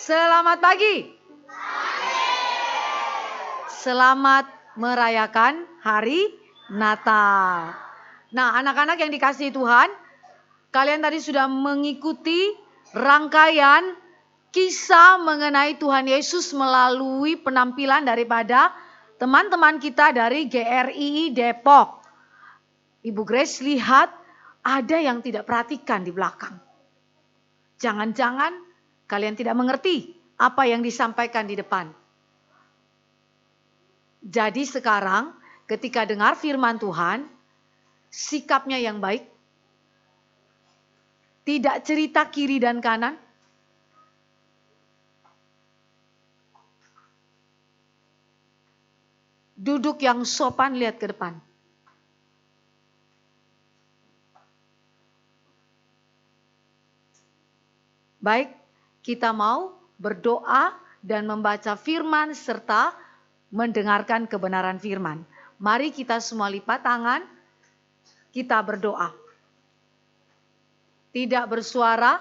Selamat pagi. Selamat merayakan hari Natal. Nah, anak-anak yang dikasihi Tuhan, kalian tadi sudah mengikuti rangkaian kisah mengenai Tuhan Yesus melalui penampilan daripada teman-teman kita dari GRII Depok. Ibu Grace lihat ada yang tidak perhatikan di belakang. Jangan-jangan kalian tidak mengerti apa yang disampaikan di depan. Jadi sekarang ketika dengar firman Tuhan, sikapnya yang baik. Tidak cerita kiri dan kanan. Duduk yang sopan, lihat ke depan. Baik, kita mau berdoa dan membaca firman serta mendengarkan kebenaran firman. Mari kita semua lipat tangan, kita berdoa. Tidak bersuara.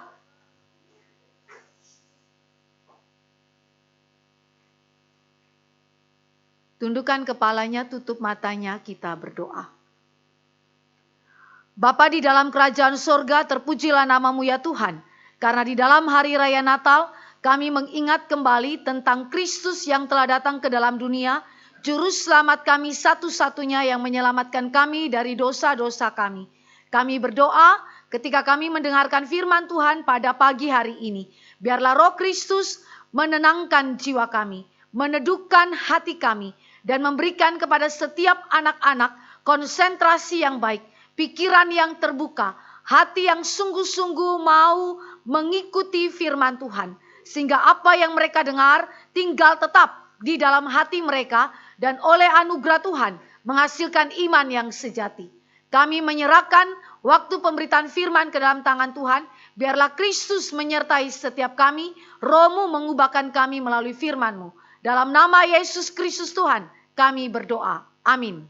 Tundukkan kepalanya, tutup matanya, kita berdoa. Bapa di dalam kerajaan surga, terpujilah namamu ya Tuhan. Karena di dalam hari raya Natal, kami mengingat kembali tentang Kristus yang telah datang ke dalam dunia, Juru Selamat kami satu-satunya yang menyelamatkan kami dari dosa-dosa kami. Kami berdoa ketika kami mendengarkan firman Tuhan pada pagi hari ini. Biarlah Roh Kristus menenangkan jiwa kami, meneduhkan hati kami, dan memberikan kepada setiap anak-anak konsentrasi yang baik, pikiran yang terbuka, hati yang sungguh-sungguh mau mengikuti firman Tuhan. Sehingga apa yang mereka dengar tinggal tetap di dalam hati mereka dan oleh anugerah Tuhan menghasilkan iman yang sejati. Kami menyerahkan waktu pemberitaan firman ke dalam tangan Tuhan. Biarlah Kristus menyertai setiap kami. Roh-Mu mengubahkan kami melalui firman-Mu. Dalam nama Yesus Kristus Tuhan kami berdoa. Amin.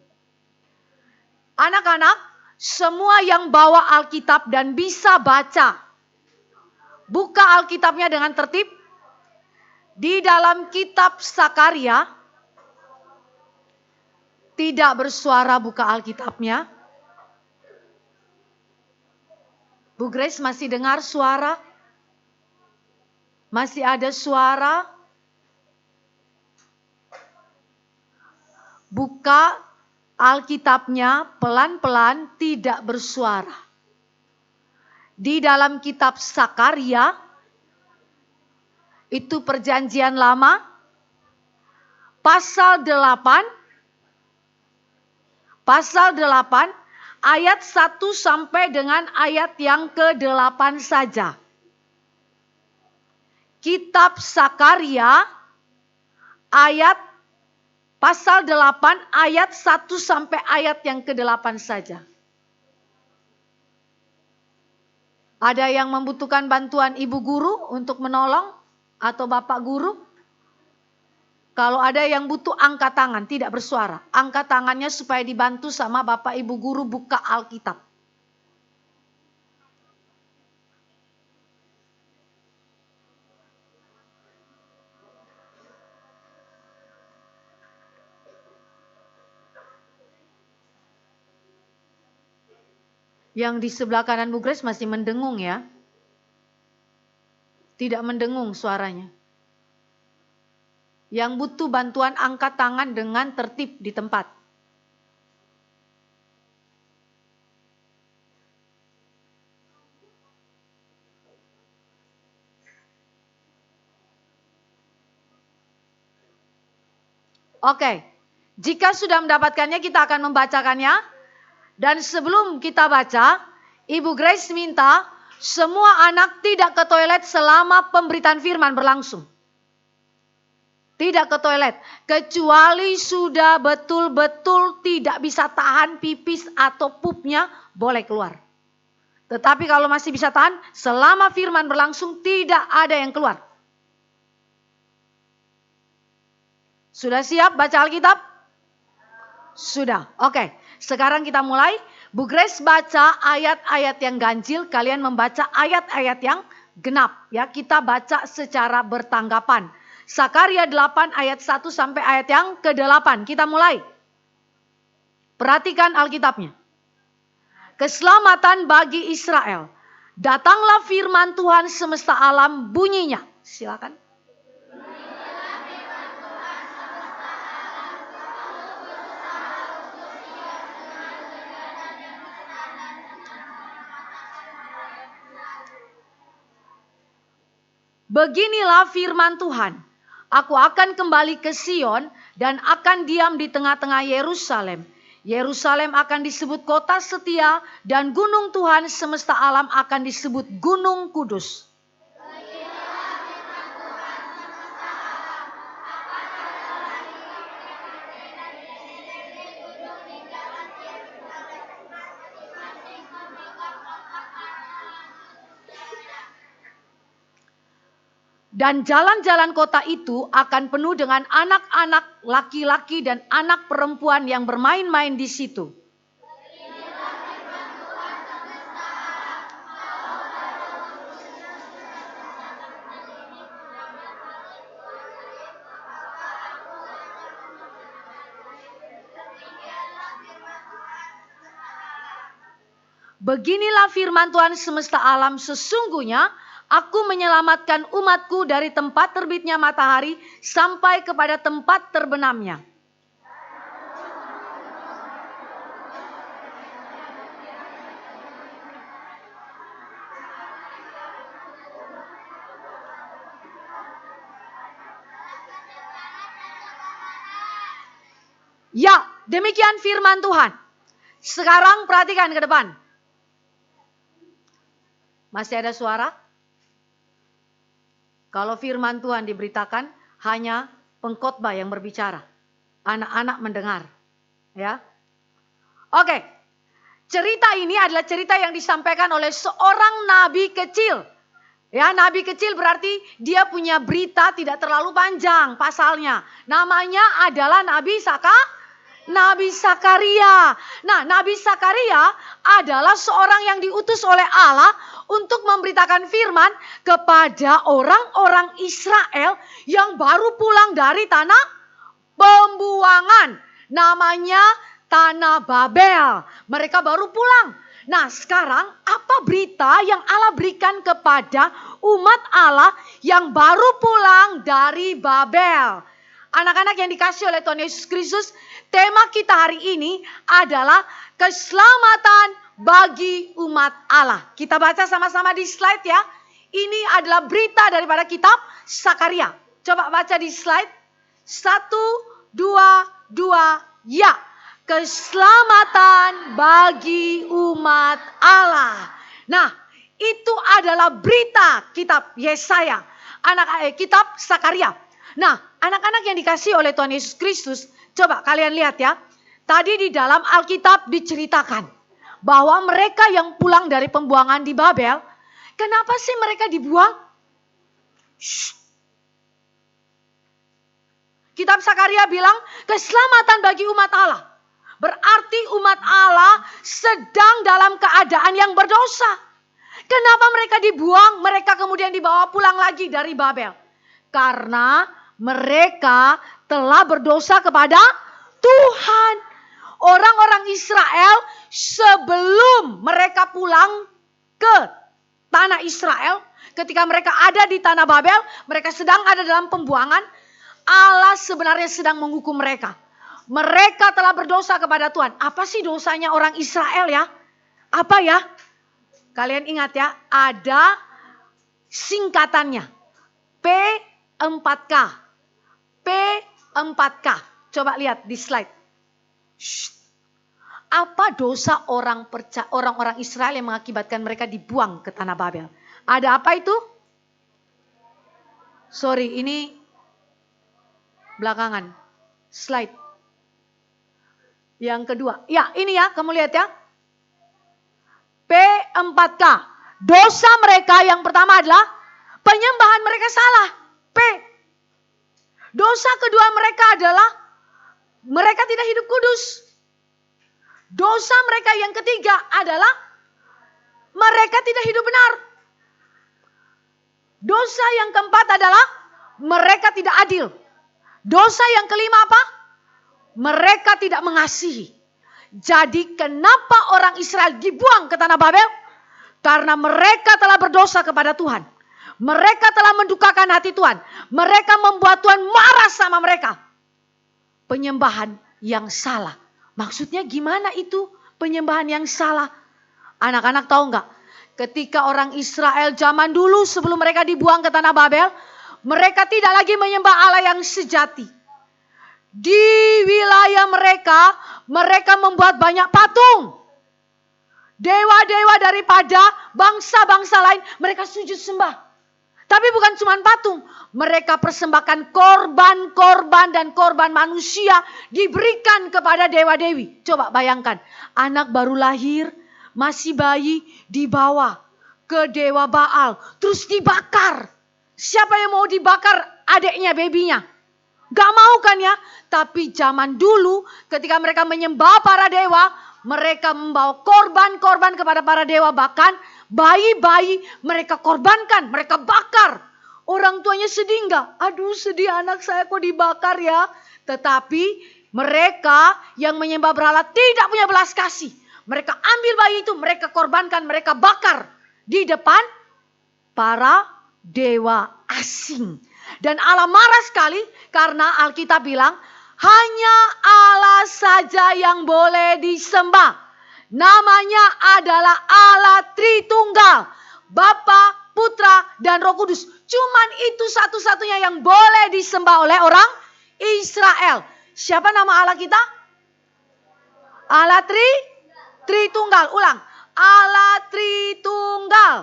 Anak-anak, semua yang bawa Alkitab dan bisa baca, buka Alkitabnya dengan tertib. Di dalam kitab Sakaria, tidak bersuara, buka Alkitabnya. Bu Grace masih dengar suara? Masih ada suara? Buka Alkitabnya pelan-pelan, tidak bersuara. Di dalam kitab Sakaria, itu perjanjian lama, pasal 8, ayat 1 sampai dengan ayat yang ke-8 saja. Kitab Sakaria, pasal 8, ayat 1 sampai ayat yang ke-8 saja. Ada yang membutuhkan bantuan ibu guru untuk menolong? Atau bapak guru? Kalau ada yang butuh, angkat tangan, tidak bersuara. Angkat tangannya supaya dibantu sama bapak ibu guru buka Alkitab. Yang di sebelah kanan Bu Grace masih mendengung ya. Tidak mendengung suaranya. Yang butuh bantuan angkat tangan dengan tertib di tempat. Oke, jika sudah mendapatkannya kita akan membacakannya. Dan sebelum kita baca, Ibu Grace minta semua anak tidak ke toilet selama pemberitaan firman berlangsung. Tidak ke toilet, kecuali sudah betul-betul tidak bisa tahan pipis atau pupnya, boleh keluar. Tetapi kalau masih bisa tahan, selama firman berlangsung tidak ada yang keluar. Sudah siap baca Alkitab? Sudah, oke. Sekarang kita mulai. Bu Grace baca ayat-ayat yang ganjil, kalian membaca ayat-ayat yang genap. Ya, kita baca secara bertanggapan. Sakaria 8 ayat 1 sampai ayat yang ke-8. Kita mulai. Perhatikan Alkitabnya. Keselamatan bagi Israel. Datanglah firman Tuhan semesta alam, bunyinya. Silakan. Beginilah firman Tuhan. Aku akan kembali ke Sion dan akan diam di tengah-tengah Yerusalem. Yerusalem akan disebut kota setia dan gunung Tuhan semesta alam akan disebut gunung kudus. Dan jalan-jalan kota itu akan penuh dengan anak-anak laki-laki dan anak perempuan yang bermain-main di situ. Beginilah firman Tuhan semesta alam, sesungguhnya aku menyelamatkan umatku dari tempat terbitnya matahari sampai kepada tempat terbenamnya. Ya, demikian firman Tuhan. Sekarang perhatikan ke depan. Masih ada suara? Kalau firman Tuhan diberitakan, hanya pengkhotbah yang berbicara. Anak-anak mendengar. Ya. Oke. Cerita ini adalah cerita yang disampaikan oleh seorang nabi kecil. Ya, nabi kecil berarti dia punya berita tidak terlalu panjang pasalnya. Namanya adalah Nabi Sakaria. Nah, Nabi Sakaria adalah seorang yang diutus oleh Allah untuk memberitakan firman kepada orang-orang Israel yang baru pulang dari tanah pembuangan. Namanya tanah Babel. Mereka baru pulang. Nah, sekarang apa berita yang Allah berikan kepada umat Allah yang baru pulang dari Babel? Anak-anak yang dikasih oleh Tuhan Yesus Kristus, tema kita hari ini adalah keselamatan bagi umat Allah. Kita baca sama-sama di slide ya. Ini adalah berita daripada kitab Sakaria. Coba baca di slide. 1, 2, 2, ya. Keselamatan bagi umat Allah. Nah, itu adalah berita kitab Yesaya. Kitab Sakaria. Nah, anak-anak yang dikasih oleh Tuhan Yesus Kristus, coba kalian lihat ya. Tadi di dalam Alkitab diceritakan bahwa mereka yang pulang dari pembuangan di Babel, kenapa sih mereka dibuang? Kitab Sakaria bilang keselamatan bagi umat Allah. Berarti umat Allah sedang dalam keadaan yang berdosa. Kenapa mereka dibuang? Mereka kemudian dibawa pulang lagi dari Babel. Karena mereka telah berdosa kepada Tuhan. Orang-orang Israel sebelum mereka pulang ke tanah Israel, ketika mereka ada di tanah Babel, mereka sedang ada dalam pembuangan, Allah sebenarnya sedang menghukum mereka. Mereka telah berdosa kepada Tuhan. Apa sih dosanya orang Israel ya? Apa ya? Kalian ingat ya, ada singkatannya. P4K. P4K. Coba lihat di slide. Apa dosa orang-orang Israel yang mengakibatkan mereka dibuang ke tanah Babel? Ada apa itu? Sorry, ini belakangan. Slide. Yang kedua. Ya, ini ya, kamu lihat ya. P4K. Dosa mereka yang pertama adalah penyembahan mereka salah. P. Dosa kedua mereka adalah mereka tidak hidup kudus. Dosa mereka yang ketiga adalah mereka tidak hidup benar. Dosa yang keempat adalah mereka tidak adil. Dosa yang kelima apa? Mereka tidak mengasihi. Jadi kenapa orang Israel dibuang ke tanah Babel? Karena mereka telah berdosa kepada Tuhan. Mereka telah mendukakan hati Tuhan. Mereka membuat Tuhan marah sama mereka. Penyembahan yang salah. Maksudnya gimana itu penyembahan yang salah? Anak-anak tahu nggak? Ketika orang Israel zaman dulu sebelum mereka dibuang ke tanah Babel, mereka tidak lagi menyembah Allah yang sejati. Di wilayah mereka membuat banyak patung. Dewa-dewa daripada bangsa-bangsa lain mereka sujud sembah. Tapi bukan cuma patung. Mereka persembahkan korban-korban dan korban manusia diberikan kepada dewa-dewi. Coba bayangkan. Anak baru lahir, masih bayi, dibawa ke dewa Baal. Terus dibakar. Siapa yang mau dibakar adiknya, babynya? Gak mau kan ya? Tapi zaman dulu ketika mereka menyembah para dewa, mereka membawa korban-korban kepada para dewa. Bahkan bayi-bayi mereka korbankan, mereka bakar. Orang tuanya sedih enggak? Aduh sedih anak saya kok dibakar ya. Tetapi mereka yang menyembah berhala tidak punya belas kasih. Mereka ambil bayi itu, mereka korbankan, mereka bakar di depan para dewa asing. Dan Allah marah sekali karena Alkitab bilang hanya Allah saja yang boleh disembah. Namanya adalah Allah Tritunggal, Bapa, Putra, dan Roh Kudus. Cuman itu satu-satunya yang boleh disembah oleh orang Israel. Siapa nama Allah kita? Allah Tritunggal. Ulang. Allah Tritunggal.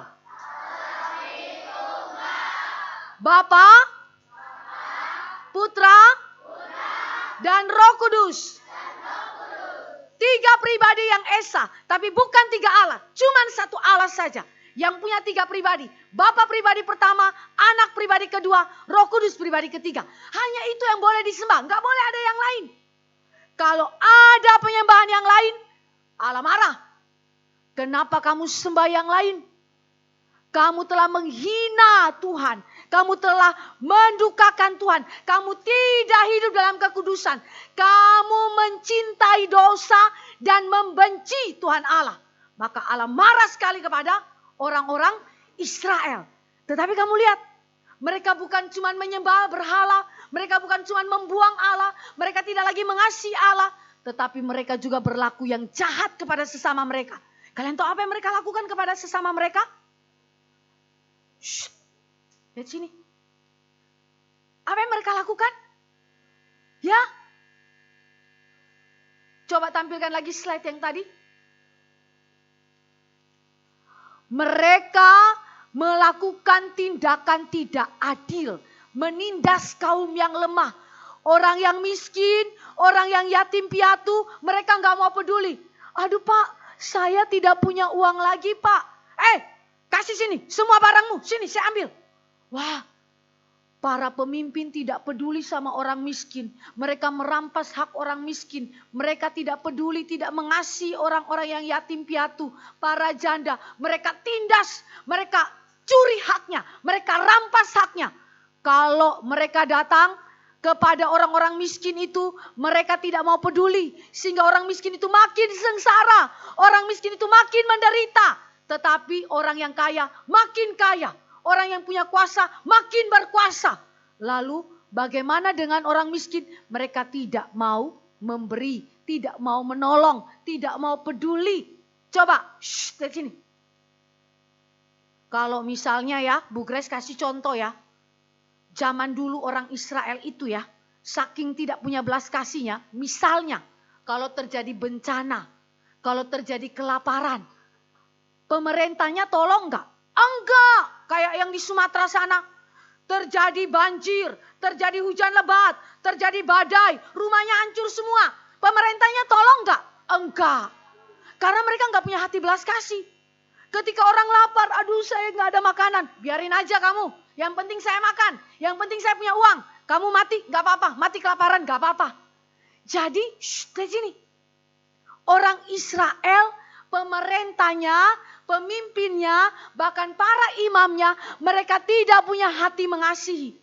Bapa, Putra, dan Roh Kudus. 3 pribadi yang esa, tapi bukan 3 Allah. Cuman satu Allah saja yang punya 3 pribadi. Bapa pribadi pertama, anak pribadi kedua, Roh Kudus pribadi ketiga. Hanya itu yang boleh disembah, gak boleh ada yang lain. Kalau ada penyembahan yang lain, Allah marah. Kenapa kamu sembah yang lain? Kamu telah menghina Tuhan. Kamu telah mendukakan Tuhan. Kamu tidak hidup dalam kekudusan. Kamu mencintai dosa dan membenci Tuhan Allah. Maka Allah marah sekali kepada orang-orang Israel. Tetapi kamu lihat, mereka bukan cuma menyembah berhala. Mereka bukan cuma membuang Allah. Mereka tidak lagi mengasihi Allah. Tetapi mereka juga berlaku yang jahat kepada sesama mereka. Kalian tahu apa yang mereka lakukan kepada sesama mereka? Shh, lihat sini. Apa yang mereka lakukan? Ya. Coba tampilkan lagi slide yang tadi. Mereka melakukan tindakan tidak adil. Menindas kaum yang lemah. Orang yang miskin, orang yang yatim piatu, mereka gak mau peduli. Aduh Pak, saya tidak punya uang lagi Pak. Kasih sini, semua barangmu, sini saya ambil. Wah, para pemimpin tidak peduli sama orang miskin. Mereka merampas hak orang miskin. Mereka tidak peduli, tidak mengasihi orang-orang yang yatim piatu. Para janda, mereka tindas, mereka curi haknya. Mereka rampas haknya. Kalau mereka datang kepada orang-orang miskin itu, mereka tidak mau peduli. Sehingga orang miskin itu makin sengsara. Orang miskin itu makin menderita. Tetapi orang yang kaya makin kaya. Orang yang punya kuasa makin berkuasa. Lalu bagaimana dengan orang miskin? Mereka tidak mau memberi. Tidak mau menolong. Tidak mau peduli. Coba, lihat sini. Kalau misalnya ya, Bu Grace kasih contoh ya. Zaman dulu orang Israel itu ya. Saking tidak punya belas kasihnya. Misalnya, kalau terjadi bencana. Kalau terjadi kelaparan. Pemerintahnya tolong enggak? Enggak. Kayak yang di Sumatera sana. Terjadi banjir, terjadi hujan lebat, terjadi badai, rumahnya hancur semua. Pemerintahnya tolong enggak? Enggak. Karena mereka enggak punya hati belas kasih. Ketika orang lapar, aduh saya enggak ada makanan. Biarin aja kamu. Yang penting saya makan. Yang penting saya punya uang. Kamu mati enggak apa-apa. Mati kelaparan enggak apa-apa. Jadi, lihat sini. Orang Israel pemerintahnya, pemimpinnya, bahkan para imamnya, mereka tidak punya hati mengasihi.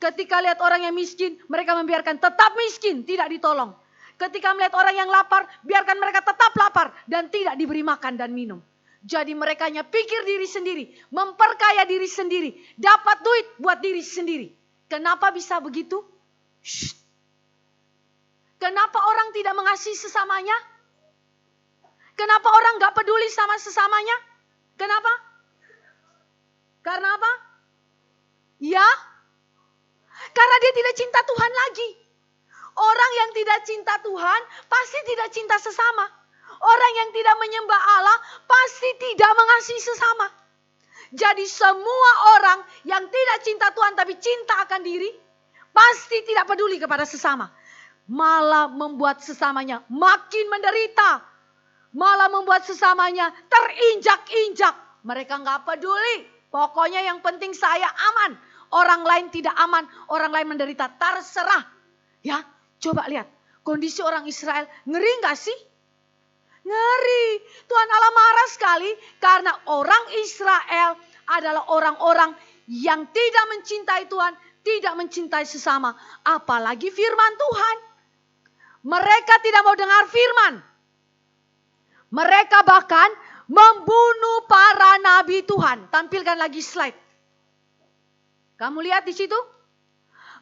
Ketika lihat orang yang miskin, mereka membiarkan tetap miskin, tidak ditolong. Ketika melihat orang yang lapar, biarkan mereka tetap lapar dan tidak diberi makan dan minum. Jadi mereka hanya pikir diri sendiri, memperkaya diri sendiri, dapat duit buat diri sendiri. Kenapa bisa begitu? Shh. Kenapa orang tidak mengasihi sesamanya? Kenapa orang gak peduli sama sesamanya? Kenapa? Karena apa? Ya, karena dia tidak cinta Tuhan lagi. Orang yang tidak cinta Tuhan pasti tidak cinta sesama. Orang yang tidak menyembah Allah pasti tidak mengasihi sesama. Jadi semua orang yang tidak cinta Tuhan tapi cinta akan diri, pasti tidak peduli kepada sesama. Malah membuat sesamanya makin menderita. Malah membuat sesamanya terinjak-injak. Mereka gak peduli. Pokoknya yang penting saya aman. Orang lain tidak aman. Orang lain menderita. Terserah. Ya, coba lihat. Kondisi orang Israel. Ngeri gak sih? Ngeri. Tuhan Allah marah sekali. Karena orang Israel adalah orang-orang yang tidak mencintai Tuhan. Tidak mencintai sesama. Apalagi firman Tuhan. Mereka tidak mau dengar firman. Mereka bahkan membunuh para nabi Tuhan. Tampilkan lagi slide. Kamu lihat di situ?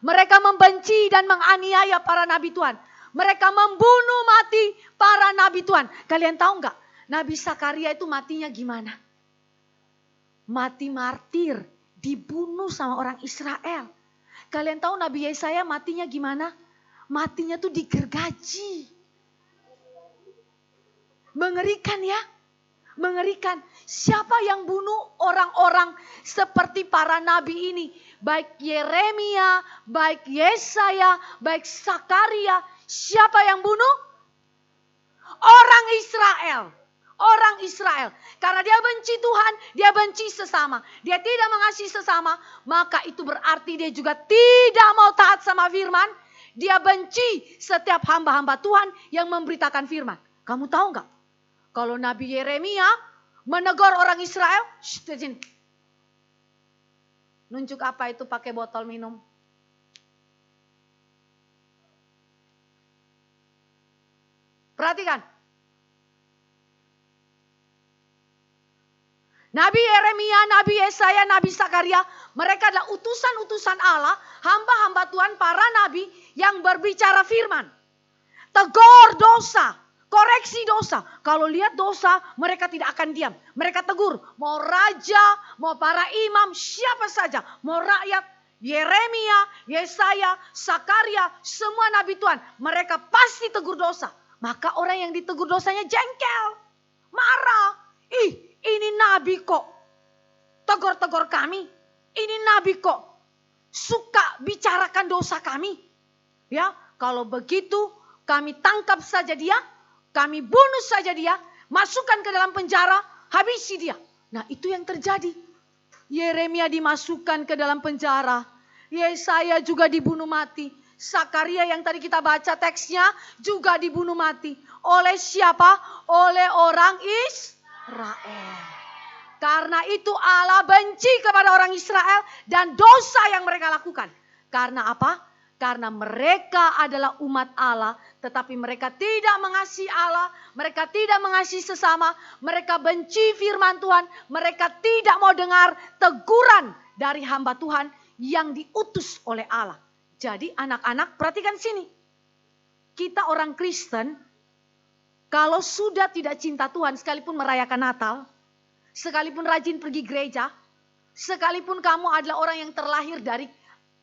Mereka membenci dan menganiaya para nabi Tuhan. Mereka membunuh mati para nabi Tuhan. Kalian tahu nggak? Nabi Sakaria itu matinya gimana? Mati martir. Dibunuh sama orang Israel. Kalian tahu Nabi Yesaya matinya gimana? Matinya tuh digergaji. Mengerikan ya. Mengerikan. Siapa yang bunuh orang-orang seperti para nabi ini? Baik Yeremia, baik Yesaya, baik Sakaria. Siapa yang bunuh? Orang Israel. Orang Israel. Karena dia benci Tuhan, dia benci sesama. Dia tidak mengasihi sesama. Maka itu berarti dia juga tidak mau taat sama firman. Dia benci setiap hamba-hamba Tuhan yang memberitakan firman. Kamu tahu nggak? Kalau Nabi Yeremia menegur orang Israel, nunjuk apa itu pakai botol minum. Perhatikan. Nabi Yeremia, Nabi Yesaya, Nabi Sakaria, mereka adalah utusan-utusan Allah, hamba-hamba Tuhan, para nabi yang berbicara firman. Tegur dosa. Koreksi dosa. Kalau lihat dosa, mereka tidak akan diam. Mereka tegur. Mau raja, mau para imam, siapa saja. Mau rakyat, Yeremia, Yesaya, Sakaria, semua nabi Tuhan. Mereka pasti tegur dosa. Maka orang yang ditegur dosanya jengkel. Marah. Ih, ini nabi kok tegur-tegur kami. Ini nabi kok suka bicarakan dosa kami. Ya, kalau begitu kami tangkap saja dia. Kami bunuh saja dia, masukkan ke dalam penjara, habisi dia. Nah itu yang terjadi. Yeremia dimasukkan ke dalam penjara. Yesaya juga dibunuh mati. Sakaria yang tadi kita baca teksnya juga dibunuh mati. Oleh siapa? Oleh orang Israel. Karena itu Allah benci kepada orang Israel dan dosa yang mereka lakukan. Karena apa? Karena mereka adalah umat Allah, tetapi mereka tidak mengasihi Allah, mereka tidak mengasihi sesama, mereka benci firman Tuhan, mereka tidak mau dengar teguran dari hamba Tuhan yang diutus oleh Allah. Jadi anak-anak perhatikan sini. Kita orang Kristen, kalau sudah tidak cinta Tuhan, sekalipun merayakan Natal, sekalipun rajin pergi gereja, sekalipun kamu adalah orang yang terlahir dari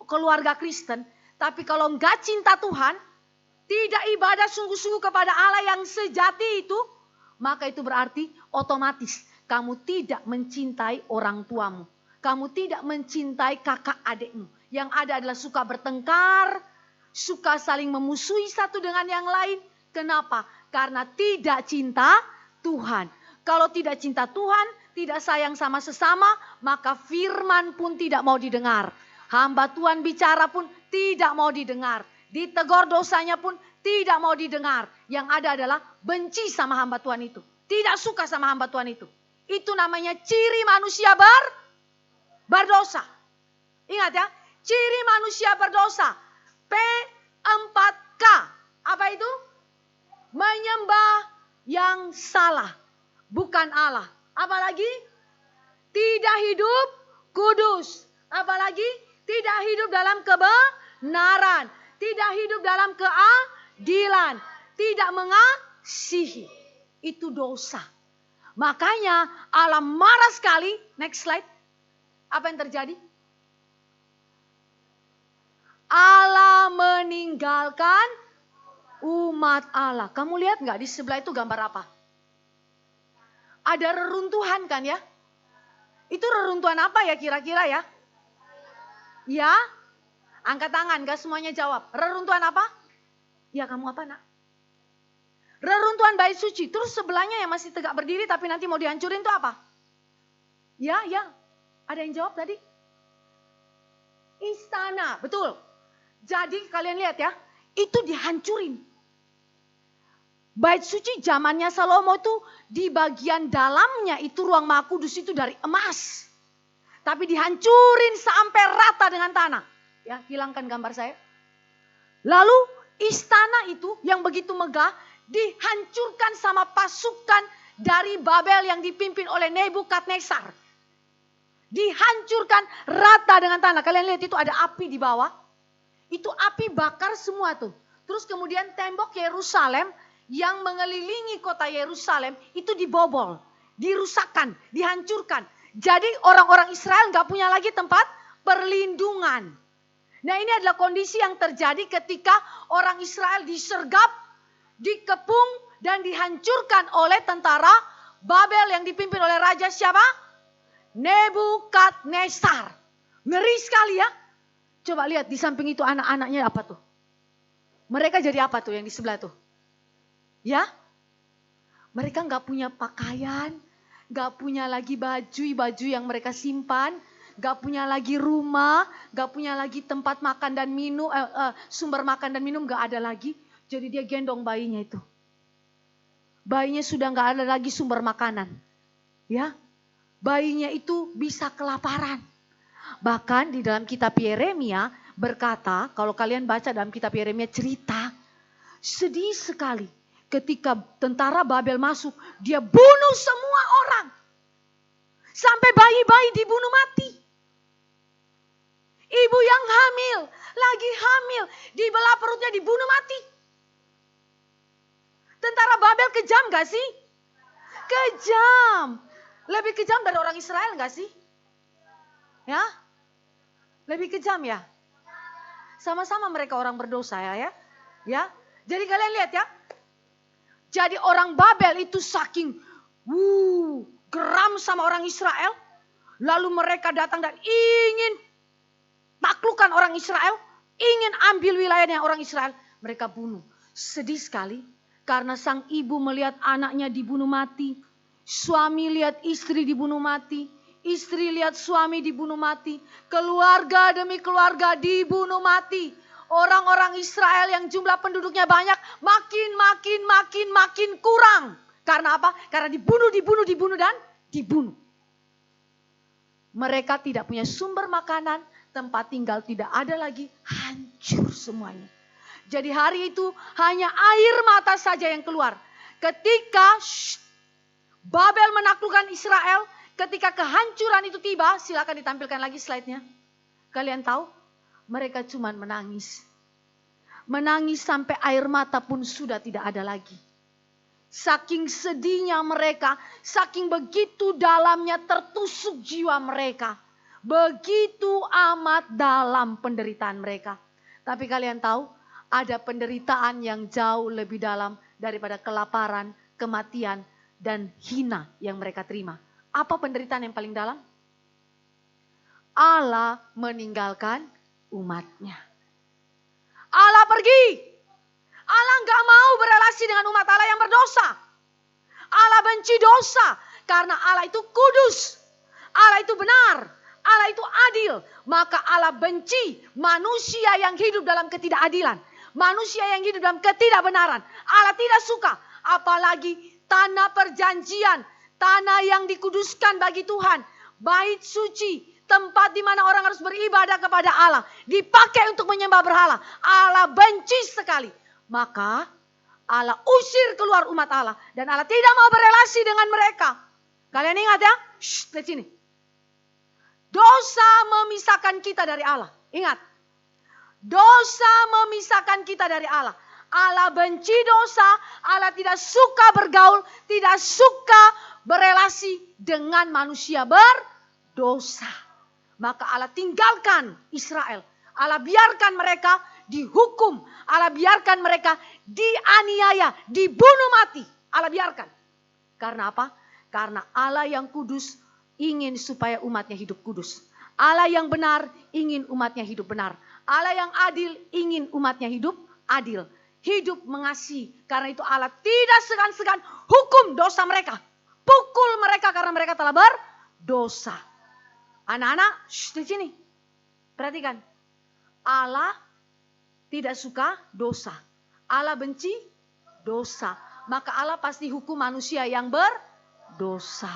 keluarga Kristen, tapi kalau enggak cinta Tuhan, tidak ibadah sungguh-sungguh kepada Allah yang sejati itu, maka itu berarti otomatis kamu tidak mencintai orang tuamu. Kamu tidak mencintai kakak adikmu. Yang ada adalah suka bertengkar, suka saling memusuhi satu dengan yang lain. Kenapa? Karena tidak cinta Tuhan. Kalau tidak cinta Tuhan, tidak sayang sama sesama, maka firman pun tidak mau didengar. Hamba Tuhan bicara pun tidak mau didengar. Ditegur dosanya pun tidak mau didengar. Yang ada adalah benci sama hamba Tuhan itu. Tidak suka sama hamba Tuhan itu. Itu namanya ciri manusia berdosa. Ingat ya, ciri manusia berdosa. P4K. Apa itu? Menyembah yang salah, bukan Allah. Apalagi? Tidak hidup kudus. Apalagi? Tidak hidup dalam kebenaran. Tidak hidup dalam keadilan. Tidak mengasihi. Itu dosa. Makanya Allah marah sekali. Next slide. Apa yang terjadi? Allah meninggalkan umat Allah. Kamu lihat nggak di sebelah itu gambar apa? Ada reruntuhan kan ya? Itu reruntuhan apa ya kira-kira ya? Ya? Angkat tangan, gak semuanya jawab. Reruntuhan apa? Ya kamu apa nak? Reruntuhan bait suci. Terus sebelahnya yang masih tegak berdiri tapi nanti mau dihancurin itu apa? Ya. Ada yang jawab tadi? Istana, betul. Jadi kalian lihat ya, itu dihancurin. Bait suci zamannya Salomo itu di bagian dalamnya itu ruang Maha Kudus itu dari emas. Tapi dihancurin sampai rata dengan tanah. Ya, hilangkan gambar saya. Lalu istana itu yang begitu megah dihancurkan sama pasukan dari Babel yang dipimpin oleh Nebukadnezar. Dihancurkan rata dengan tanah. Kalian lihat itu ada api di bawah. Itu api bakar semua tuh. Terus kemudian tembok Yerusalem yang mengelilingi kota Yerusalem itu dibobol, dirusakkan, dihancurkan. Jadi orang-orang Israel gak punya lagi tempat perlindungan. Nah ini adalah kondisi yang terjadi ketika orang Israel disergap, dikepung dan dihancurkan oleh tentara Babel yang dipimpin oleh raja siapa? Nebukadnezar. Ngeri sekali ya. Coba lihat di samping itu anak-anaknya apa tuh? Mereka jadi apa tuh yang di sebelah tuh? Ya? Mereka gak punya pakaian, gak punya lagi baju yang mereka simpan, gak punya lagi rumah, gak punya lagi tempat makan dan minum, sumber makan dan minum gak ada lagi. Jadi dia gendong bayinya itu. Bayinya sudah gak ada lagi sumber makanan. Ya? Bayinya itu bisa kelaparan. Bahkan di dalam kitab Yeremia berkata, kalau kalian baca dalam kitab Yeremia cerita, sedih sekali ketika tentara Babel masuk, dia bunuh semua orang. Sampai bayi-bayi dibunuh mati. Ibu yang hamil, lagi hamil, dibelah perutnya dibunuh mati. Tentara Babel kejam gak sih? Kejam. Lebih kejam dari orang Israel gak sih? Ya? Lebih kejam ya? Sama-sama mereka orang berdosa ya. Ya? Jadi kalian lihat ya. Jadi orang Babel itu saking geram sama orang Israel. Lalu mereka datang dan ingin taklukkan orang Israel. Ingin ambil wilayahnya orang Israel. Mereka bunuh. Sedih sekali. Karena sang ibu melihat anaknya dibunuh mati. Suami lihat istri dibunuh mati. Istri lihat suami dibunuh mati. Keluarga demi keluarga dibunuh mati. Orang-orang Israel yang jumlah penduduknya banyak makin kurang. Karena apa? Karena dibunuh dan dibunuh. Mereka tidak punya sumber makanan, tempat tinggal tidak ada lagi, hancur semuanya. Jadi hari itu hanya air mata saja yang keluar. Ketika Babel menaklukkan Israel, ketika kehancuran itu tiba, silakan ditampilkan lagi slide-nya. Kalian tahu? Mereka cuma menangis. Menangis sampai air mata pun sudah tidak ada lagi. Saking sedihnya mereka, saking begitu dalamnya tertusuk jiwa mereka. Begitu amat dalam penderitaan mereka. Tapi kalian tahu, ada penderitaan yang jauh lebih dalam daripada kelaparan, kematian, dan hina yang mereka terima. Apa penderitaan yang paling dalam? Allah meninggalkan umatnya. Allah pergi. Allah gak mau berelasi dengan umat Allah yang berdosa. Allah benci dosa. Karena Allah itu kudus. Allah itu benar. Allah itu adil. Maka Allah benci manusia yang hidup dalam ketidakadilan. Manusia yang hidup dalam ketidakbenaran. Allah tidak suka. Apalagi tanah perjanjian, tanah yang dikuduskan bagi Tuhan, bait suci, tempat di mana orang harus beribadah kepada Allah, dipakai untuk menyembah berhala. Allah benci sekali. Maka Allah usir keluar umat Allah dan Allah tidak mau berelasi dengan mereka. Kalian ingat ya? Lihat sini. Dosa memisahkan kita dari Allah. Ingat. Dosa memisahkan kita dari Allah. Allah benci dosa. Allah tidak suka bergaul. Tidak suka berelasi dengan manusia berdosa. Maka Allah tinggalkan Israel. Allah biarkan mereka dihukum. Allah biarkan mereka dianiaya. Dibunuh mati. Allah biarkan. Karena apa? Karena Allah yang kudus ingin supaya umatnya hidup kudus. Allah yang benar ingin umatnya hidup benar. Allah yang adil ingin umatnya hidup adil. Hidup mengasihi. Karena itu Allah tidak segan-segan hukum dosa mereka. Pukul mereka karena mereka telah berdosa. Anak-anak, di sini. Perhatikan. Allah tidak suka dosa. Allah benci dosa. Maka Allah pasti hukum manusia yang berdosa.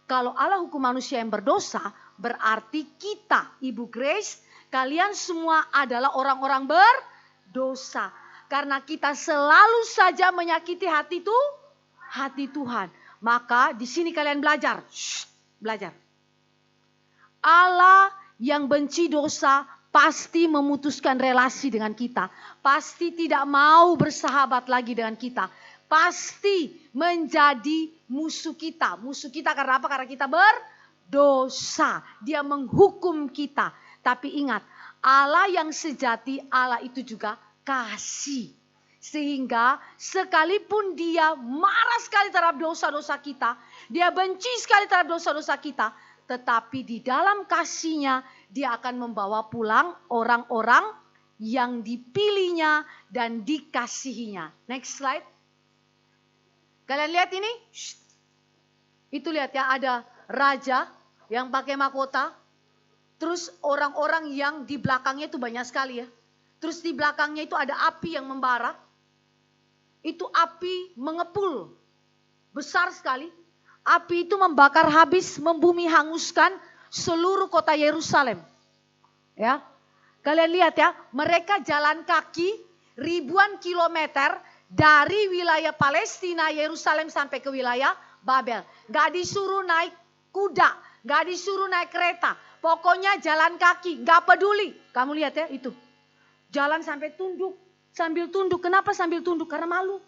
Kalau Allah hukum manusia yang berdosa, berarti kita, Ibu Grace, kalian semua adalah orang-orang berdosa. Karena kita selalu saja menyakiti hati Tuhan. Maka di sini kalian belajar. Belajar. Allah yang benci dosa pasti memutuskan relasi dengan kita. Pasti tidak mau bersahabat lagi dengan kita. Pasti menjadi musuh kita. Musuh kita karena apa? Karena kita berdosa. Dia menghukum kita. Tapi ingat, Allah yang sejati, Allah itu juga kasih. Sehingga sekalipun dia marah sekali terhadap dosa-dosa kita, dia benci sekali terhadap dosa-dosa kita, tetapi di dalam kasihnya dia akan membawa pulang orang-orang yang dipilihnya dan dikasihinya. Next slide. Kalian lihat ini? Itu lihat ya, ada raja yang pakai mahkota. Terus orang-orang yang di belakangnya itu banyak sekali ya. Terus di belakangnya itu ada api yang membara. Itu api mengepul. Besar sekali. Api itu membakar habis, membumi hanguskan seluruh kota Yerusalem. Ya. Kalian lihat ya, mereka jalan kaki ribuan kilometer dari wilayah Palestina, Yerusalem sampai ke wilayah Babel. Gak disuruh naik kuda, gak disuruh naik kereta. Pokoknya jalan kaki, gak peduli. Kamu lihat ya itu. Jalan sampai tunduk, sambil tunduk. Kenapa sambil tunduk? Karena malu.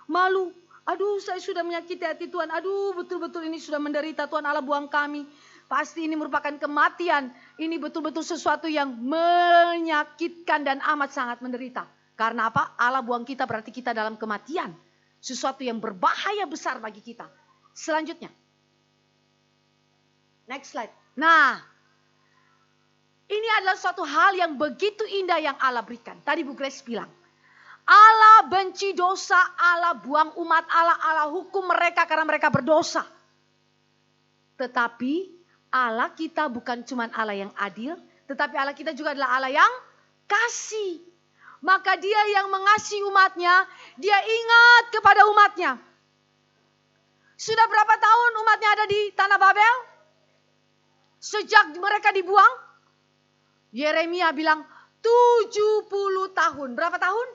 Malu. Aduh, saya sudah menyakiti hati Tuhan. Aduh, betul-betul ini sudah menderita. Tuhan Allah buang kami. Pasti ini merupakan kematian. Ini betul-betul sesuatu yang menyakitkan dan amat sangat menderita. Karena apa? Allah buang kita berarti kita dalam kematian. Sesuatu yang berbahaya besar bagi kita. Selanjutnya. Next slide. Nah, ini adalah suatu hal yang begitu indah yang Allah berikan. Tadi Bu Grace bilang. Allah benci dosa, Allah buang umat Allah, Allah hukum mereka karena mereka berdosa. Tetapi Allah kita bukan cuma Allah yang adil, tetapi Allah kita juga adalah Allah yang kasih. Maka dia yang mengasihi umatnya, dia ingat kepada umatnya. Sudah berapa tahun umatnya ada di tanah Babel? Sejak mereka dibuang? Yeremia bilang 70 tahun. Berapa tahun?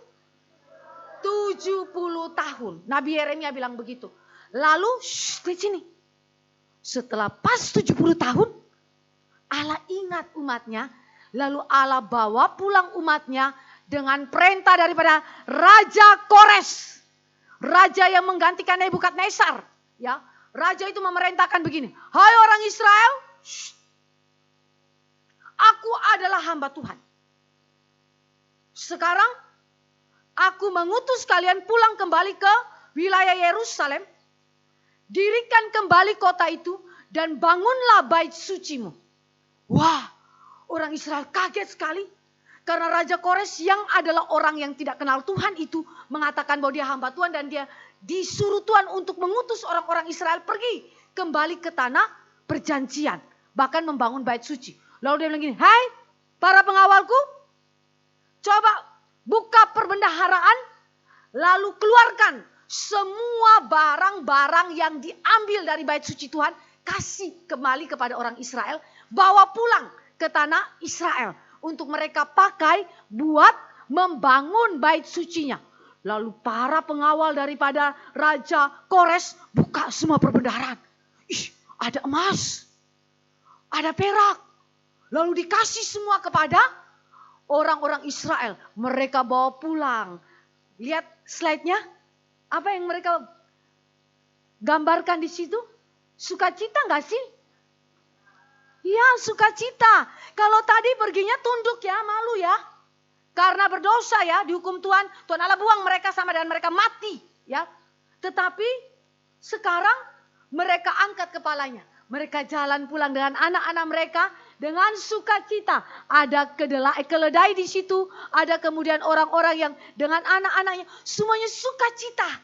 70 tahun. Nabi Yeremia bilang begitu. Lalu, di sini. Setelah pas 70 tahun, Allah ingat umatnya. Lalu Allah bawa pulang umatnya dengan perintah daripada Raja Kores. Raja yang menggantikan Nebukadnezar. Ya, raja itu memerintahkan begini. Hai orang Israel, aku adalah hamba Tuhan. Sekarang aku mengutus kalian pulang kembali ke wilayah Yerusalem. Dirikan kembali kota itu dan bangunlah bait sucimu. Wah, orang Israel kaget sekali. Karena Raja Kores yang adalah orang yang tidak kenal Tuhan itu mengatakan bahwa dia hamba Tuhan dan dia disuruh Tuhan untuk mengutus orang-orang Israel pergi kembali ke tanah perjanjian. Bahkan membangun bait suci. Lalu dia bilang gini, hai para pengawalku, coba buka perbendaharaan lalu keluarkan semua barang-barang yang diambil dari bait suci Tuhan, kasih kembali kepada orang Israel, bawa pulang ke tanah Israel untuk mereka pakai buat membangun bait sucinya. Lalu para pengawal daripada Raja Kores buka semua perbendaharaan. Ih, ada emas, ada perak. Lalu dikasih semua kepada orang-orang Israel. Mereka bawa pulang. Lihat slide-nya. Apa yang mereka gambarkan di situ? Sukacita enggak sih? Ya, sukacita. Kalau tadi perginya tunduk ya, malu ya. Karena berdosa ya, dihukum Tuhan. Tuhan Allah buang mereka sama dan mereka mati. Ya. Tetapi sekarang mereka angkat kepalanya. Mereka jalan pulang dengan anak-anak mereka dengan sukacita. Ada keledai di situ, ada kemudian orang-orang yang dengan anak-anaknya, semuanya sukacita.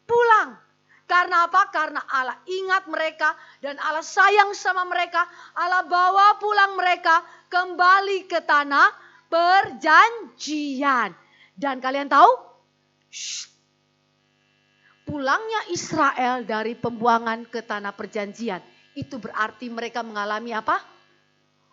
Pulang. Karena apa? Karena Allah ingat mereka dan Allah sayang sama mereka. Allah bawa pulang mereka kembali ke tanah perjanjian. Dan kalian tahu? Pulangnya Israel dari pembuangan ke tanah perjanjian. Itu berarti mereka mengalami apa?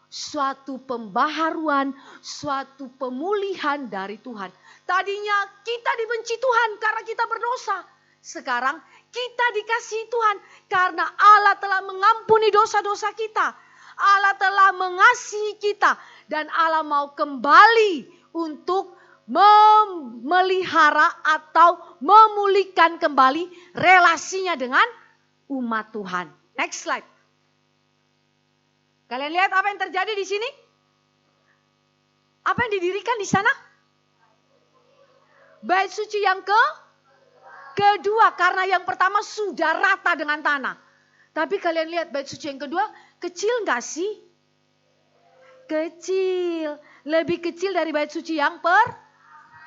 Suatu pembaharuan, suatu pemulihan dari Tuhan. Tadinya kita dibenci Tuhan karena kita berdosa. Sekarang kita dikasihi Tuhan karena Allah telah mengampuni dosa-dosa kita. Allah telah mengasihi kita dan Allah mau kembali untuk memelihara atau memulihkan kembali relasinya dengan umat Tuhan. Next slide. Kalian lihat apa yang terjadi di sini? Apa yang didirikan di sana? Bait suci yang kedua, karena yang pertama sudah rata dengan tanah. Tapi kalian lihat bait suci yang kedua, kecil enggak sih? Kecil. Lebih kecil dari bait suci yang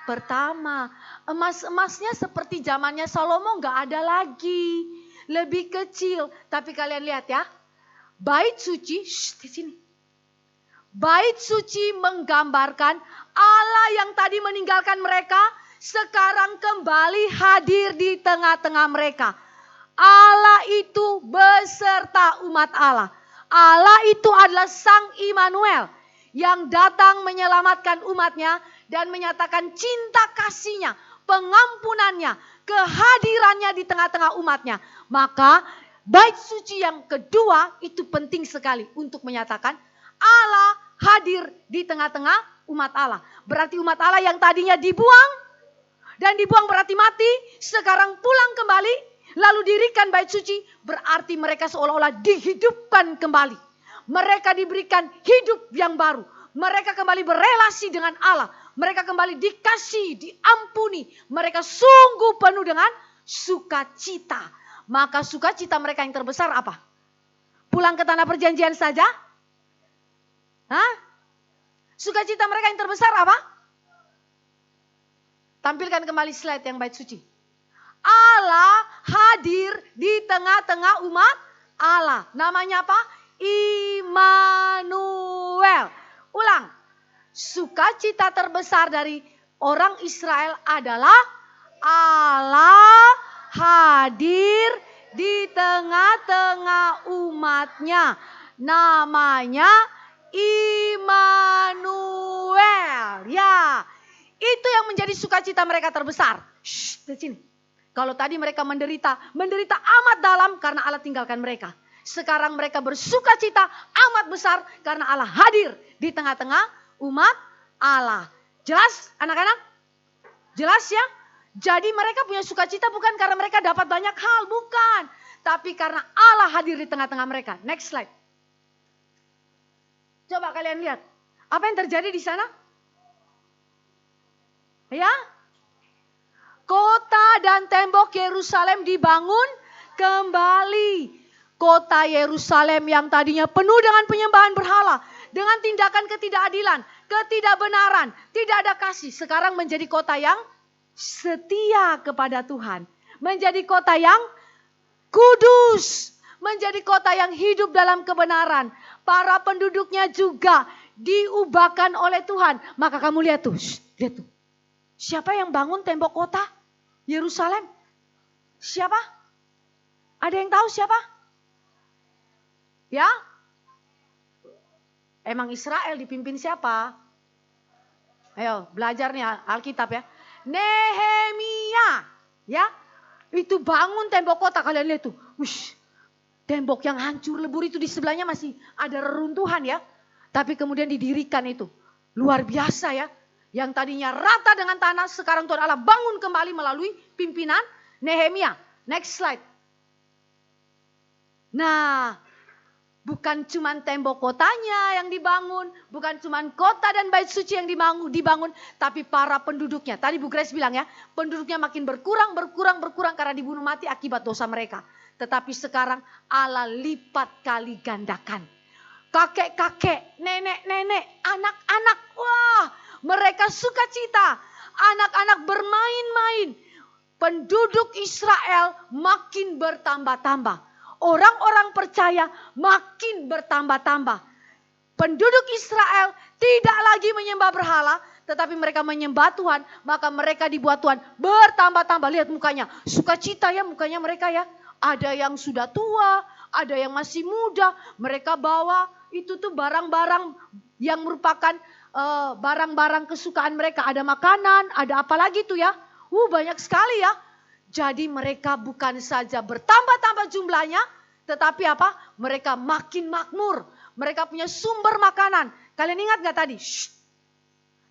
pertama. Emas-emasnya seperti zamannya Salomo enggak ada lagi. Lebih kecil. Tapi kalian lihat ya. Bait suci, di sini. Bait suci menggambarkan Allah yang tadi meninggalkan mereka, sekarang kembali hadir di tengah-tengah mereka. Allah itu beserta umat Allah. Allah itu adalah Sang Immanuel yang datang menyelamatkan umatnya dan menyatakan cinta kasihnya, pengampunannya, kehadirannya di tengah-tengah umatnya. Maka bait suci yang kedua itu penting sekali untuk menyatakan Allah hadir di tengah-tengah umat Allah. Berarti umat Allah yang tadinya dibuang dan dibuang berarti mati, sekarang pulang kembali lalu dirikan bait suci, berarti mereka seolah-olah dihidupkan kembali. Mereka diberikan hidup yang baru. Mereka kembali berelasi dengan Allah. Mereka kembali dikasih, diampuni. Mereka sungguh penuh dengan sukacita. Maka sukacita mereka yang terbesar apa? Pulang ke tanah perjanjian saja? Hah? Sukacita mereka yang terbesar apa? Tampilkan kembali slide yang bait suci. Allah hadir di tengah-tengah umat Allah. Namanya apa? Immanuel. Ulang. Sukacita terbesar dari orang Israel adalah Allah hadir di tengah-tengah umatnya. Namanya Immanuel. Ya, itu yang menjadi sukacita mereka terbesar. Di sini. Kalau tadi mereka menderita amat dalam karena Allah tinggalkan mereka. Sekarang mereka bersukacita amat besar karena Allah hadir di tengah-tengah umat Allah. Jelas anak-anak? Jelas ya? Jadi mereka punya sukacita bukan karena mereka dapat banyak hal, bukan. Tapi karena Allah hadir di tengah-tengah mereka. Next slide. Coba kalian lihat. Apa yang terjadi di sana? Ya? Kota dan tembok Yerusalem dibangun kembali. Kota Yerusalem yang tadinya penuh dengan penyembahan berhala, dengan tindakan ketidakadilan, ketidakbenaran, tidak ada kasih. Sekarang menjadi kota yang setia kepada Tuhan. Menjadi kota yang kudus. Menjadi kota yang hidup dalam kebenaran. Para penduduknya juga diubahkan oleh Tuhan. Maka kamu lihat tuh, lihat tuh. Siapa yang bangun tembok kota Yerusalem? Siapa? Ada yang tahu siapa? Ya? Emang Israel dipimpin siapa? Ayo belajar nih Alkitab ya. Nehemia. Ya? Itu bangun tembok kota, kalian lihat tuh. Wush, tembok yang hancur lebur itu di sebelahnya masih ada reruntuhan ya. Tapi kemudian didirikan itu. Luar biasa ya. Yang tadinya rata dengan tanah, sekarang Tuhan Allah bangun kembali melalui pimpinan Nehemia. Next slide. Nah, bukan cuma tembok kotanya yang dibangun, bukan cuma kota dan bait suci yang dibangun, tapi para penduduknya. Tadi Bu Grace bilang ya, penduduknya makin berkurang karena dibunuh mati akibat dosa mereka. Tetapi sekarang Allah lipat kali gandakan. Kakek-kakek, nenek-nenek, anak-anak, wah, mereka sukacita. Anak-anak bermain-main. Penduduk Israel makin bertambah-tambah. Orang-orang percaya makin bertambah-tambah. Penduduk Israel tidak lagi menyembah berhala, tetapi mereka menyembah Tuhan. Maka mereka dibuat Tuhan bertambah-tambah. Lihat mukanya, sukacita ya mukanya mereka ya. Ada yang sudah tua, ada yang masih muda. Mereka bawa itu tuh barang-barang yang merupakan barang-barang kesukaan mereka. Ada makanan, ada apa lagi tuh ya. Banyak sekali ya. Jadi mereka bukan saja bertambah-tambah jumlahnya, tetapi apa? Mereka makin makmur. Mereka punya sumber makanan. Kalian ingat gak tadi?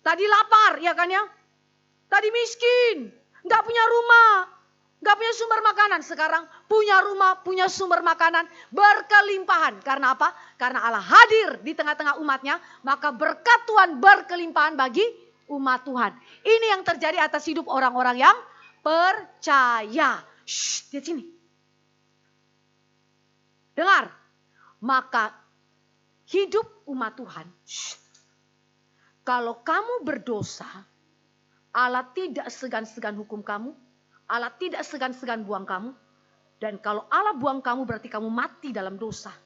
Tadi lapar ya kan ya? Tadi miskin, gak punya rumah, gak punya sumber makanan. Sekarang punya rumah, punya sumber makanan, berkelimpahan. Karena apa? Karena Allah hadir di tengah-tengah umatnya, maka berkat Tuhan berkelimpahan bagi umat Tuhan. Ini yang terjadi atas hidup orang-orang yang percaya. Lihat sini. Dengar. Maka hidup umat Tuhan. Kalau kamu berdosa, Allah tidak segan-segan hukum kamu. Allah tidak segan-segan buang kamu. Dan kalau Allah buang kamu berarti kamu mati dalam dosa.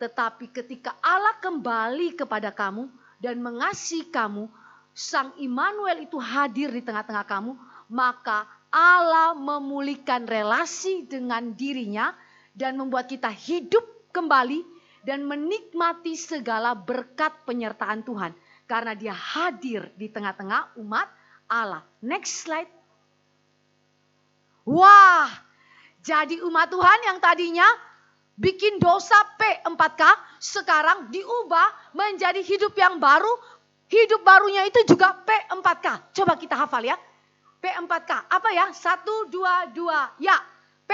Tetapi ketika Allah kembali kepada kamu dan mengasihi kamu, Sang Immanuel itu hadir di tengah-tengah kamu, maka Allah memulihkan relasi dengan dirinya dan membuat kita hidup kembali dan menikmati segala berkat penyertaan Tuhan. Karena dia hadir di tengah-tengah umat Allah. Next slide. Wah, jadi umat Tuhan yang tadinya bikin dosa P4K, sekarang diubah menjadi hidup yang baru. Hidup barunya itu juga P4K. Coba kita hafal ya. P4K. Apa ya? 1, 2, 2. Ya. P.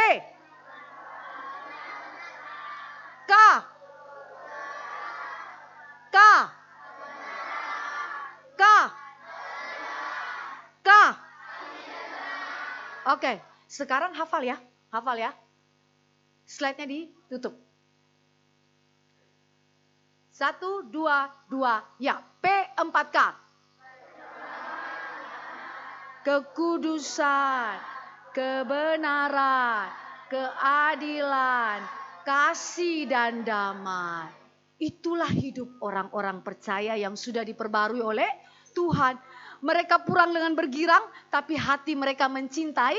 K. K. K. K. Oke. Sekarang hafal ya. Hafal ya. Slide-nya ditutup. 1, 2, 2. Ya. P4K. Kekudusan, kebenaran, keadilan, kasih dan damai. Itulah hidup orang-orang percaya yang sudah diperbarui oleh Tuhan. Mereka pulang dengan bergirang, tapi hati mereka mencintai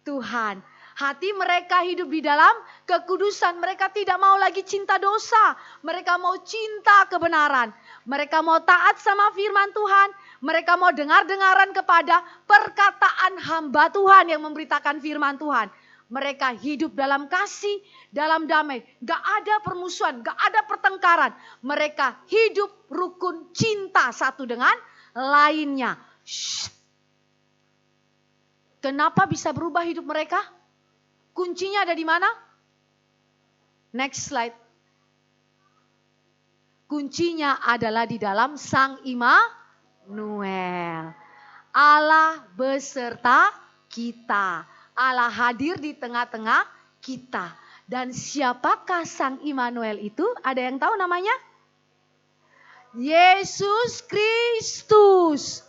Tuhan. Hati mereka hidup di dalam kekudusan. Mereka tidak mau lagi cinta dosa. Mereka mau cinta kebenaran. Mereka mau taat sama firman Tuhan. Mereka mau dengar-dengaran kepada perkataan hamba Tuhan yang memberitakan firman Tuhan. Mereka hidup dalam kasih, dalam damai. Gak ada permusuhan, gak ada pertengkaran. Mereka hidup rukun cinta satu dengan lainnya. Kenapa bisa berubah hidup mereka? Kuncinya ada di mana? Next slide. Kuncinya adalah di dalam Sang Immanuel. Allah beserta kita. Allah hadir di tengah-tengah kita. Dan siapakah Sang Immanuel itu? Ada yang tahu namanya? Yesus Kristus.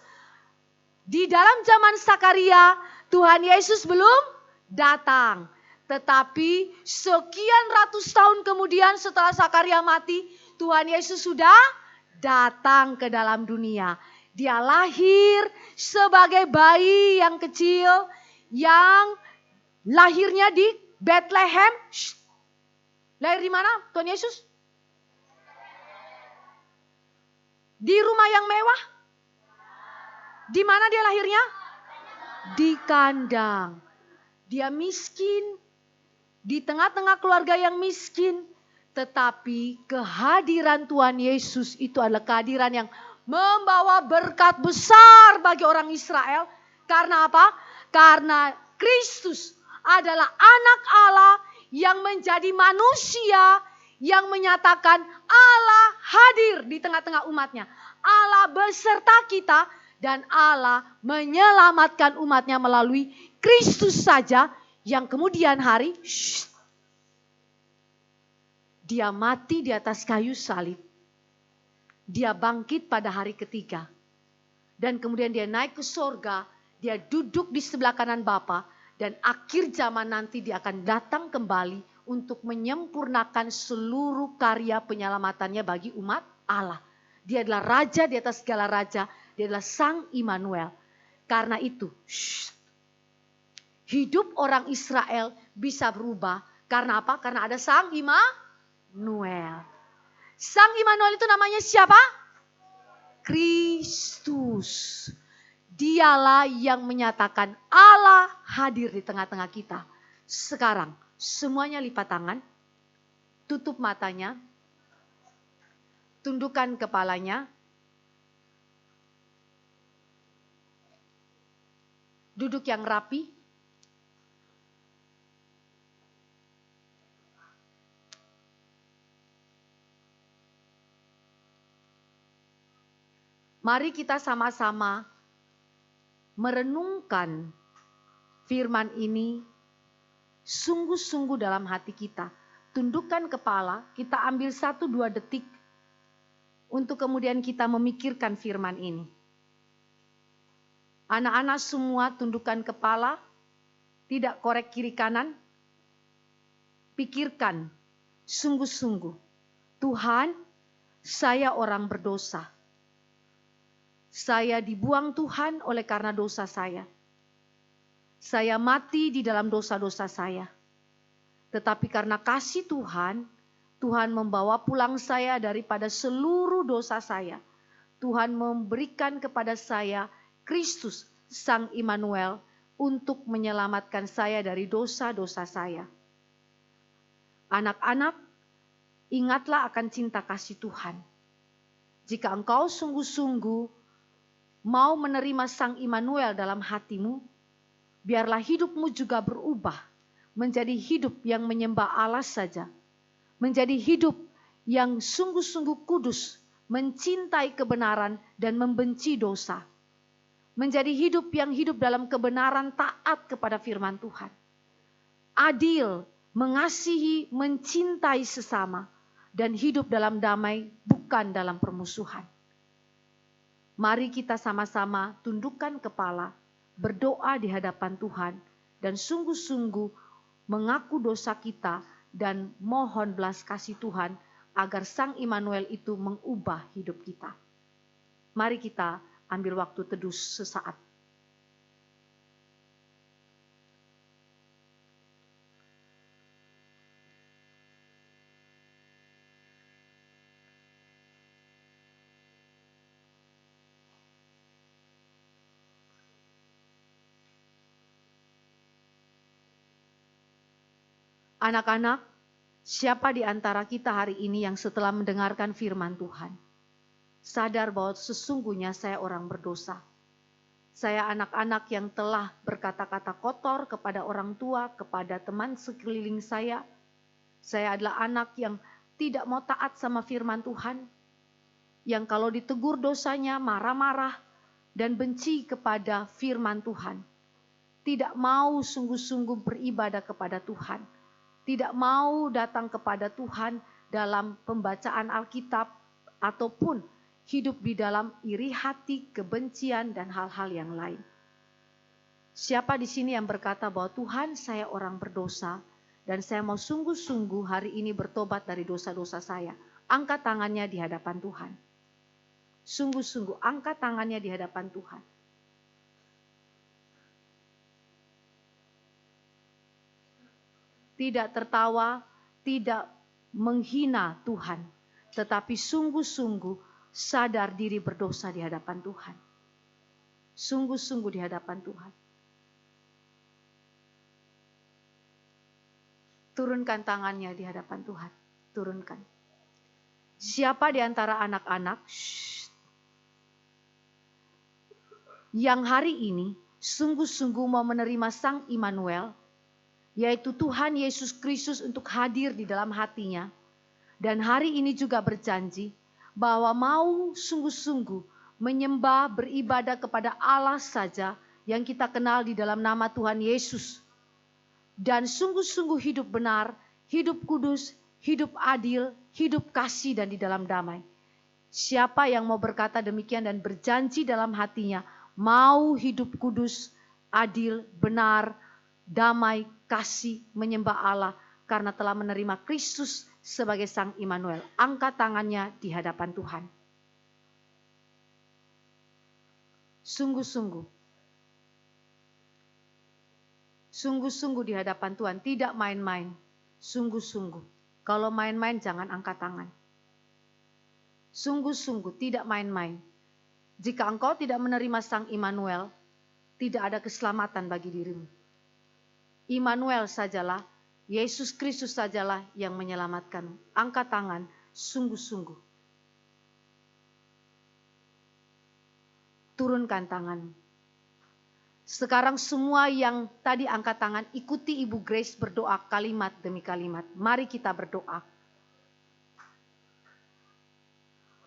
Di dalam zaman Sakaria, Tuhan Yesus belum datang. Tetapi sekian ratus tahun kemudian setelah Sakaria mati, Tuhan Yesus sudah datang ke dalam dunia. Dia lahir sebagai bayi yang kecil yang Lahirnya di Bethlehem. Lahir di mana Tuhan Yesus? Di rumah yang mewah. Di mana dia lahirnya? Di kandang. Dia miskin, di tengah-tengah keluarga yang miskin. Tetapi kehadiran Tuhan Yesus itu adalah kehadiran yang membawa berkat besar bagi orang Israel. Karena apa? Karena Kristus adalah anak Allah yang menjadi manusia, yang menyatakan Allah hadir di tengah-tengah umatnya. Allah beserta kita dan Allah menyelamatkan umatnya melalui Kristus saja, yang kemudian hari dia mati di atas kayu salib. Dia bangkit pada hari ketiga. Dan kemudian dia naik ke sorga. Dia duduk di sebelah kanan Bapa. Dan akhir zaman nanti dia akan datang kembali untuk menyempurnakan seluruh karya penyelamatannya bagi umat Allah. Dia adalah raja di atas segala raja. Dia adalah Sang Immanuel. Karena itu, hidup orang Israel bisa berubah. Karena apa? Karena ada Sang Immanuel. Sang Immanuel itu namanya siapa? Kristus. Dialah yang menyatakan Allah hadir di tengah-tengah kita. Sekarang semuanya lipat tangan, tutup matanya, tundukkan kepalanya, duduk yang rapi. Mari kita sama-sama merenungkan firman ini sungguh-sungguh dalam hati kita. Tundukkan kepala, kita ambil 1-2 detik untuk kemudian kita memikirkan firman ini. Anak-anak semua tundukkan kepala, tidak korek kiri kanan. Pikirkan sungguh-sungguh, Tuhan, saya orang berdosa. Saya dibuang Tuhan oleh karena dosa saya. Saya mati di dalam dosa-dosa saya. Tetapi karena kasih Tuhan, Tuhan membawa pulang saya daripada seluruh dosa saya. Tuhan memberikan kepada saya Kristus, Sang Immanuel, untuk menyelamatkan saya dari dosa-dosa saya. Anak-anak, ingatlah akan cinta kasih Tuhan. Jika engkau sungguh-sungguh mau menerima Sang Immanuel dalam hatimu, biarlah hidupmu juga berubah menjadi hidup yang menyembah Allah saja. Menjadi hidup yang sungguh-sungguh kudus, mencintai kebenaran dan membenci dosa. Menjadi hidup yang hidup dalam kebenaran, taat kepada firman Tuhan. Adil, mengasihi, mencintai sesama, dan hidup dalam damai, bukan dalam permusuhan. Mari kita sama-sama tundukkan kepala, berdoa di hadapan Tuhan, dan sungguh-sungguh mengaku dosa kita dan mohon belas kasih Tuhan agar Sang Immanuel itu mengubah hidup kita. Mari kita ambil waktu teduh sesaat. Anak-anak, siapa di antara kita hari ini yang setelah mendengarkan firman Tuhan, sadar bahwa sesungguhnya saya orang berdosa. Saya anak-anak yang telah berkata-kata kotor kepada orang tua, kepada teman sekeliling saya. Saya adalah anak yang tidak mau taat sama firman Tuhan. Yang kalau ditegur dosanya marah-marah dan benci kepada firman Tuhan. Tidak mau sungguh-sungguh beribadah kepada Tuhan. Tidak mau datang kepada Tuhan dalam pembacaan Alkitab ataupun hidup di dalam iri hati, kebencian, dan hal-hal yang lain. Siapa di sini yang berkata bahwa Tuhan, saya orang berdosa dan saya mau sungguh-sungguh hari ini bertobat dari dosa-dosa saya. Angkat tangannya di hadapan Tuhan. Sungguh-sungguh angkat tangannya di hadapan Tuhan. tidak tertawa, tidak menghina Tuhan, tetapi sungguh-sungguh sadar diri berdosa di hadapan Tuhan. Sungguh-sungguh di hadapan Tuhan. Turunkan tangannya di hadapan Tuhan. Turunkan. Siapa di antara anak-anak yang hari ini sungguh-sungguh mau menerima Sang Immanuel, yaitu Tuhan Yesus Kristus untuk hadir di dalam hatinya, dan hari ini juga berjanji bahwa mau sungguh-sungguh menyembah, beribadah kepada Allah saja yang kita kenal di dalam nama Tuhan Yesus, dan sungguh-sungguh hidup benar, hidup kudus, hidup adil, hidup kasih dan di dalam damai. Siapa yang mau berkata demikian dan berjanji dalam hatinya, mau hidup kudus, adil, benar, damai, kasih, menyembah Allah karena telah menerima Kristus sebagai Sang Immanuel. Angkat tangannya di hadapan Tuhan. Sungguh-sungguh. Sungguh-sungguh di hadapan Tuhan, tidak main-main. Sungguh-sungguh. Kalau main-main jangan angkat tangan. Sungguh-sungguh tidak main-main. Jika engkau tidak menerima Sang Immanuel, tidak ada keselamatan bagi dirimu. Immanuel sajalah, Yesus Kristus sajalah yang menyelamatkanmu. Angkat tangan, sungguh-sungguh. Turunkan tangan. Sekarang semua yang tadi angkat tangan, ikuti Ibu Grace berdoa kalimat demi kalimat. Mari kita berdoa.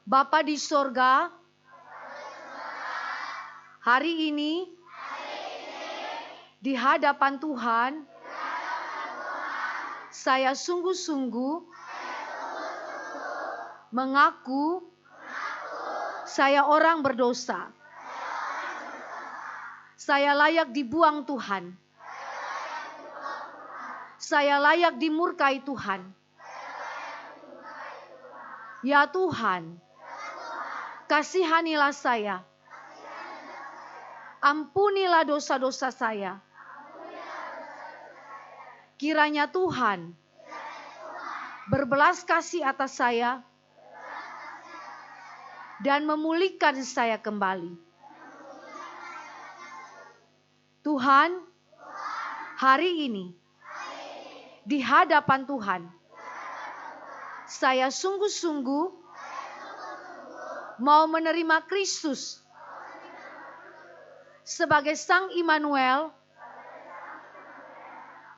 Bapa di sorga, hari ini di hadapan Tuhan, saya sungguh-sungguh mengaku saya orang berdosa. Saya layak dibuang Tuhan. Saya layak dimurkai Tuhan. Ya Tuhan, kasihanilah saya. Ampunilah dosa-dosa saya. Kiranya Tuhan berbelas kasih atas saya dan memulihkan saya kembali. Tuhan, hari ini di hadapan Tuhan, saya sungguh-sungguh mau menerima Kristus sebagai Sang Immanuel,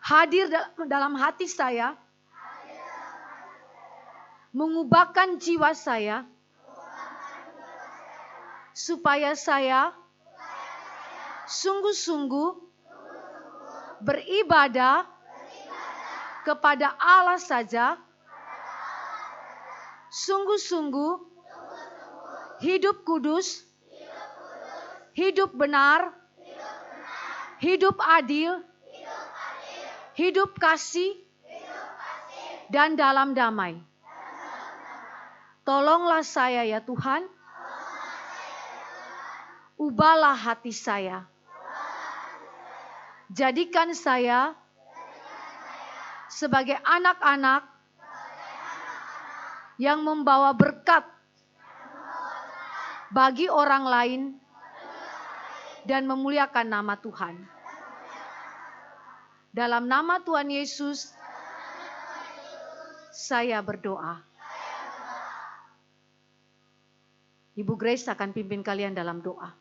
hadir dalam hati saya, mengubahkan jiwa saya, supaya saya sungguh-sungguh beribadah kepada Allah saja, sungguh-sungguh hidup kudus, hidup benar, hidup adil, hidup kasih, dan dalam damai. Tolonglah saya ya Tuhan, ubahlah hati saya. Jadikan saya sebagai anak-anak yang membawa berkat bagi orang lain dan memuliakan nama Tuhan. Dalam nama Tuhan Yesus, saya berdoa. Ibu Grace akan pimpin kalian dalam doa.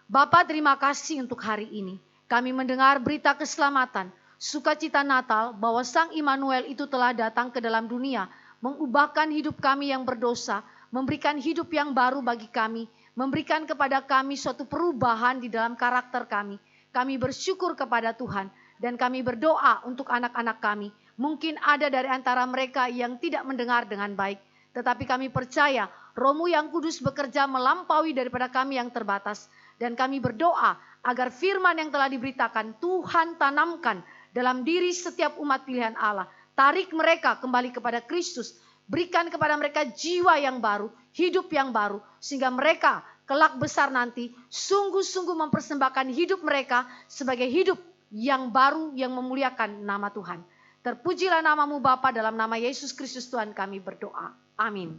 Bapa, terima kasih untuk hari ini. Kami mendengar berita keselamatan, sukacita Natal, bahwa Sang Immanuel itu telah datang ke dalam dunia, mengubahkan hidup kami yang berdosa, memberikan hidup yang baru bagi kami, memberikan kepada kami suatu perubahan di dalam karakter kami. Kami bersyukur kepada Tuhan, dan kami berdoa untuk anak-anak kami. Mungkin ada dari antara mereka yang tidak mendengar dengan baik, tetapi kami percaya Roh-Mu yang kudus bekerja melampaui daripada kami yang terbatas. Dan kami berdoa agar firman yang telah diberitakan Tuhan tanamkan dalam diri setiap umat pilihan Allah. Tarik mereka kembali kepada Kristus. Berikan kepada mereka jiwa yang baru, hidup yang baru. Sehingga mereka kelak besar nanti sungguh-sungguh mempersembahkan hidup mereka sebagai hidup yang baru yang memuliakan nama Tuhan. Terpujilah namamu Bapa, dalam nama Yesus Kristus Tuhan kami berdoa. Amin.